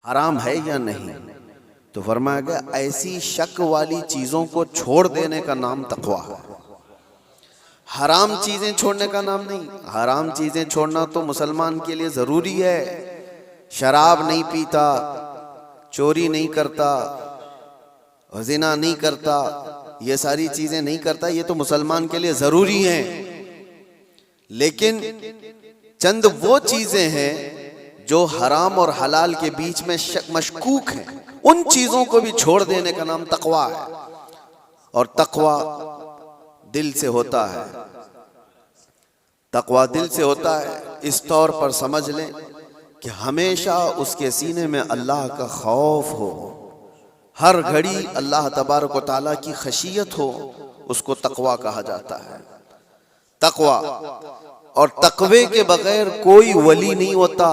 हराम है या नहीं। तो फरमाया गया ऐसी शक वाली चीजों को छोड़ देने का नाम तकवा है, हराम चीजें छोड़ने का नाम नहीं। हराम चीजें छोड़ना तो मुसलमान के लिए जरूरी है। शराब नहीं पीता, चोरी नहीं करता, ज़िना नहीं करता, ये सारी चीजें नहीं करता, ये तो मुसलमान के लिए जरूरी है। लेकिन चंद वो चीजें हैं जो हराम और हलाल के बीच में मशकूक हैं, उन चीजों को भी छोड़ देने का नाम तकवा है। और तकवा दिल से होता है, तकवा दिल से होता है। इस तौर पर समझ लें कि हमेशा उसके सीने में अल्लाह का खौफ हो, हर घड़ी अल्लाह तबारक व तआला की खशियत हो, उसको तकवा कहा जाता है। तकवा और तकवे के बगैर कोई वली नहीं होता।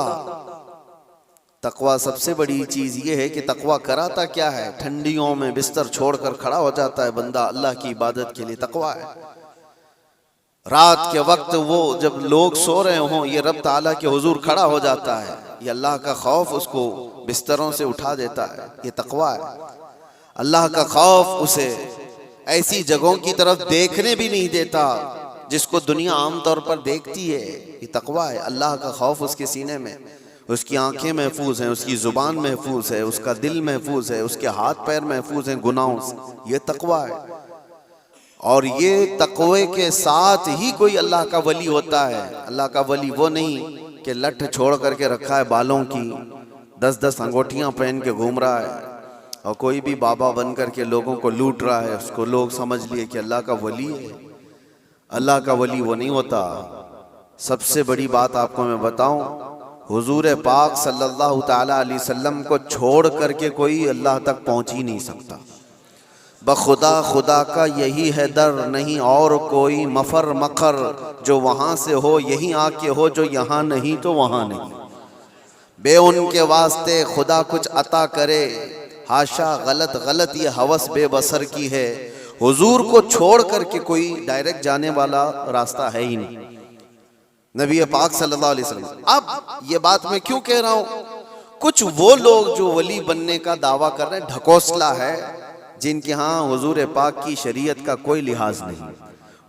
तकवा सबसे बड़ी चीज ये है कि तकवा कराता क्या है, ठंडियों में बिस्तर छोड़कर खड़ा हो जाता है बंदा अल्लाह की इबादत के लिए, तकवा है। रात के वक्त वो जब लोग सो रहे हों, ये रब ताला के हुजूर खड़ा हो जाता है, ये अल्लाह का खौफ उसको बिस्तरों से उठा देता है, ये तकवा है। अल्लाह का खौफ उसे ऐसी जगहों की तरफ देखने भी नहीं देता जिसको दुनिया आमतौर पर देखती है, ये तकवा है। अल्लाह का खौफ उसके सीने में, उसकी आंखें महफूज हैं, उसकी जुबान महफूज है, उसका दिल महफूज है, उसके हाथ पैर महफूज हैं गुनाहों से, ये तकवा है। और ये तकवे के साथ ही कोई अल्लाह का वली होता है। अल्लाह का वली वो नहीं कि लठ छोड़ करके रखा है बालों की, 10-10 अंगूठियां पहन के घूम रहा है और कोई भी बाबा बन करके लोगों को लूट रहा है, उसको लोग समझ लिए कि अल्लाह का वली है। अल्लाह का वली वो नहीं होता। सबसे बड़ी बात आपको मैं बताऊं, हुजूर पाक सल्लल्लाहु ताला अलैहि वसल्लम को छोड़ करके कोई अल्लाह तक पहुंच ही नहीं सकता। बखुदा खुदा का यही है दर, नहीं और कोई मफर मखर, जो वहां से हो यहीं आके हो, जो यहाँ नहीं तो वहां नहीं। बे उनके वास्ते खुदा कुछ अता करे, हाशा गलत गलत ये हवस बेबसर की है। हुजूर को छोड़ करके कोई डायरेक्ट जाने वाला रास्ता है ही नहीं, नबी पाक सल्लल्लाहु अलैहि वसल्लम। अब ये बात मैं क्यों कह रहा हूं, कुछ वो लोग जो वली बनने का दावा कर रहे हैं, ढकोसला है, जिनके यहाँ हुजूर पाक की शरीयत का कोई लिहाज नहीं।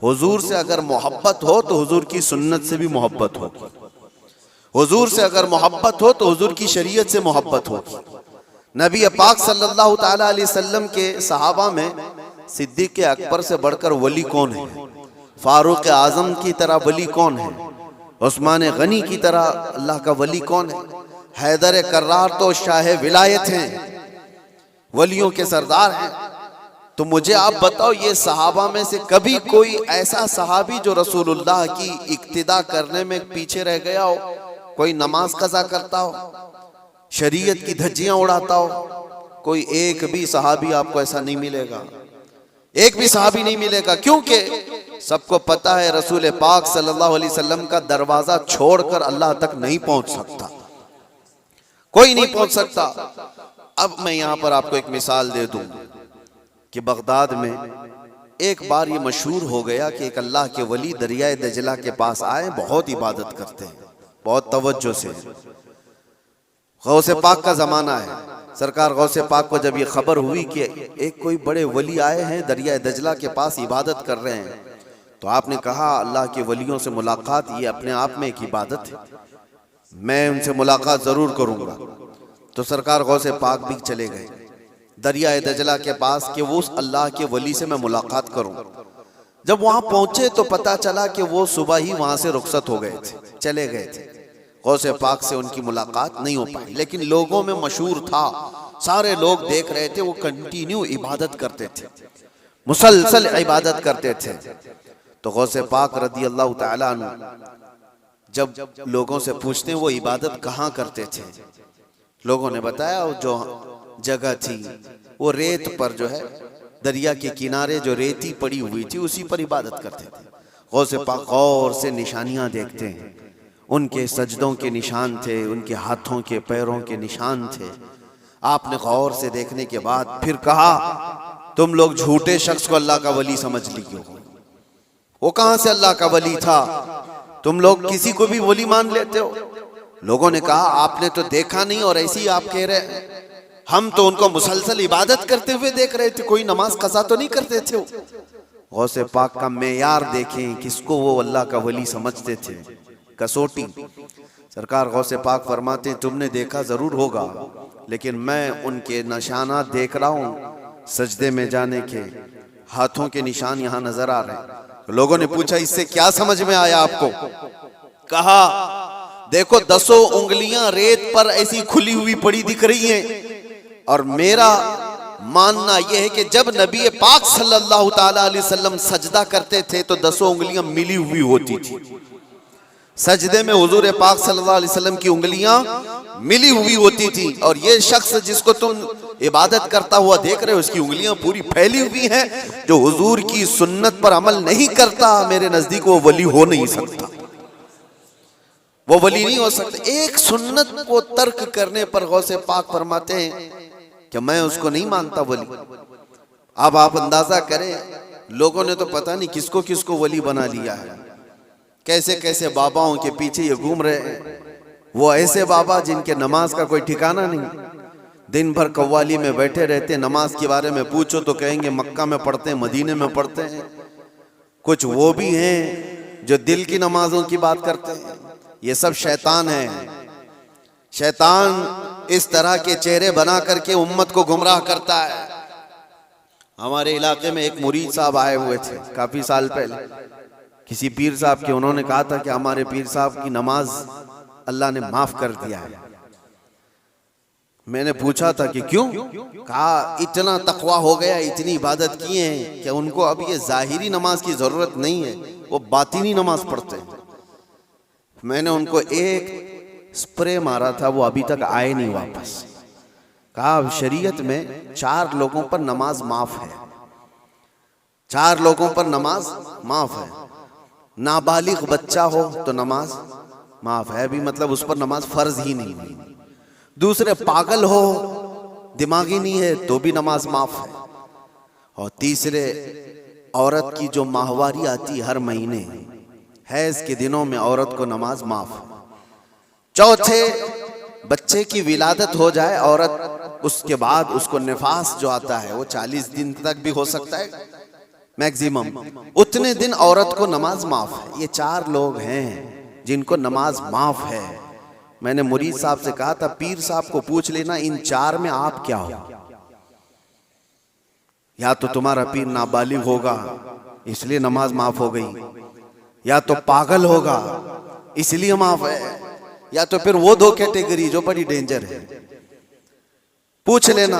हुजूर से अगर मोहब्बत हो तो हुजूर की सुन्नत से भी मोहब्बत होगी, हुजूर से अगर मोहब्बत हो तो हुजूर की शरीयत से मोहब्बत होगी। नबी पाक सल्लल्लाहु ताला अलैहि वसल्लम के सहाबा में सिद्दीक़ अकबर से बढ़कर वली कौन है, फारूक आजम की तरह वली कौन है, उस्मान गनी की तरह अल्लाह का वली कौन है, हैदर कर्रार तो शाह विलायत हैं, वलियों के सरदार हैं। तो मुझे आप बताओ, ये सहाबा में से कभी कोई ऐसा सहाबी जो रसूलुल्लाह की इक्तिदा करने में पीछे रह गया हो, कोई नमाज कज़ा करता हो, शरीयत की धज्जियां उड़ाता हो? कोई एक भी सहाबी आपको ऐसा नहीं मिलेगा, एक भी सहाबी नहीं मिलेगा। क्योंकि सबको पता है रसूल पाक सल्लल्लाहु अलैहि वसल्लम का दरवाजा छोड़कर अल्लाह तक नहीं पहुंच सकता, कोई नहीं पहुंच सकता। अब मैं यहां पर आपको एक मिसाल दे दूं कि बगदाद में एक बार ये मशहूर हो गया कि एक अल्लाह के वली दरियाए दजला के पास आए, बहुत इबादत करते हैं, बहुत तवज्जो से। गौसे पाक का जमाना है, सरकार गौसे पाक को जब ये खबर हुई कि एक कोई बड़े वली आए हैं दरियाए दजला के पास इबादत कर रहे हैं, तो आपने कहा अल्लाह के वलियों से मुलाकात ये अपने आप में एक इबादत है, मैं उनसे मुलाकात जरूर करूंगा। तो सरकार गौसे पाक भी चले गए दरियाए दजला के पास कि वो उस अल्लाह के वली से मैं मुलाकात करूं। जब वहां पहुंचे तो पता चला कि वो सुबह ही वहां से रुखसत हो गए थे, चले गए थे। गौसे पाक से उनकी मुलाकात नहीं हो पाई, लेकिन लोगों में मशहूर था, सारे लोग देख रहे थे, वो कंटिन्यू इबादत करते थे, मुसलसल इबादत करते थे। तो गौसे पाक रदी अल्लाह तआला अन्हु जब लोगों से पूछते हैं वो इबादत कहाँ करते थे, लोगों ने बताया जो जगह थी वो रेत पर जो है दरिया के किनारे जो रेती पड़ी हुई थी उसी पर इबादत करते थे। गौसे पाक गौर से निशानियां देखते हैं, उनके सजदों के निशान थे, उनके हाथों के पैरों के निशान थे। आपने गौर से देखने के बाद फिर कहा तुम लोग झूठे शख्स को अल्लाह का वली समझ लिए हो, वो कहां से अल्लाह का वली था, तुम लोग किसी को भी वली मान लेते हो। लोगों ने कहा आपने तो देखा नहीं और ऐसे ही आप कह रहे, हम तो उनको मुसलसल इबादत करते हुए देख रहे थे, कोई नमाज कज़ा तो नहीं करते थे। गौसे पाक का मेयार देखें, किसको वो अल्लाह का वली समझते थे, कसौटी। सरकार गौसे पाक फरमाते तुमने देखा जरूर होगा, लेकिन मैं उनके निशानात देख रहा हूँ, सजदे में जाने के हाथों के निशान यहाँ नजर आ रहे हैं। लोगों ने पूछा इससे क्या समझ में आया आपको? कहा देखो 10 उंगलियां रेत पर ऐसी खुली हुई पड़ी दिख रही हैं, और मेरा मानना यह है कि जब नबी पाक सल्लल्लाहु ताला अलैहि वसल्लम सजदा करते थे तो 10 उंगलियां मिली हुई होती थी। सजदे में हुजूर पाक सल्लल्लाहु अलैहि वसल्लम की उंगलियां मिली हुई होती थी, और ये शख्स जिसको तुम इबादत करता हुआ देख रहे हो उसकी उंगलियां पूरी फैली हुई हैं। जो हुजूर की सुन्नत पर अमल नहीं करता, मेरे नजदीक वो वली हो नहीं सकता, वो वली नहीं हो सकता। एक सुन्नत को तर्क करने पर गौसे पाक फरमाते हैं कि मैं उसको नहीं मानता वली। अब आप अंदाजा करें, लोगों ने तो पता नहीं किसको किसको वली बना लिया है, कैसे कैसे बाबाओं के पीछे ये घूम रहे हैं। वो ऐसे बाबा जिनके नमाज का कोई ठिकाना नहीं, दिन भर कव्वाली में बैठे रहते, नमाज के बारे में पूछो तो कहेंगे मक्का में पढ़ते हैं, मदीने में पढ़ते हैं। कुछ वो भी हैं जो दिल की नमाजों की बात करते हैं। ये सब शैतान है। शैतान इस तरह के चेहरे बना करके उम्मत को गुमराह करता है। हमारे इलाके में एक मुरीद साहब आए हुए थे काफी साल पहले, किसी पीर साहब के। उन्होंने कहा था कि हमारे पीर साहब की नमाज अल्लाह ने माफ कर दिया है। मैंने पूछा था कि क्यों? कहा इतना तकवा हो गया, इतनी इबादत किए हैं कि उनको अब ये जाहिरी नमाज की जरूरत नहीं है, वो बातिनी नमाज पढ़ते हैं। मैंने उनको एक स्प्रे मारा था, वो अभी तक आए नहीं वापस। कहा शरीयत में 4 लोगों पर नमाज माफ है, 4 लोगों पर नमाज माफ है। नाबालिग बच्चा हो तो नमाज माफ है, भी मतलब उस पर नमाज फर्ज ही नहीं हुई। दूसरे पागल हो, दिमागी नहीं है, तो भी नमाज माफ है। और तीसरे औरत की जो माहवारी आती हर महीने, हैज के दिनों में औरत को नमाज माफ है। चौथे बच्चे की विलादत हो जाए औरत, उसके बाद उसको निफास जो आता है वो 40 दिन तक भी हो सकता है मैक्सिमम, उतने दिन औरत को नमाज माफ है। ये 4 लोग हैं जिनको नमाज माफ है। मैंने मुरीद साहब से कहा था पीर साहब को पूछ लेना इन 4 में आप क्या हो। या तो तुम्हारा पीर नाबालिग होगा इसलिए नमाज माफ हो गई, या तो पागल होगा इसलिए माफ है, या तो फिर वो 2 कैटेगरी जो बड़ी डेंजर है। पूछ लेना।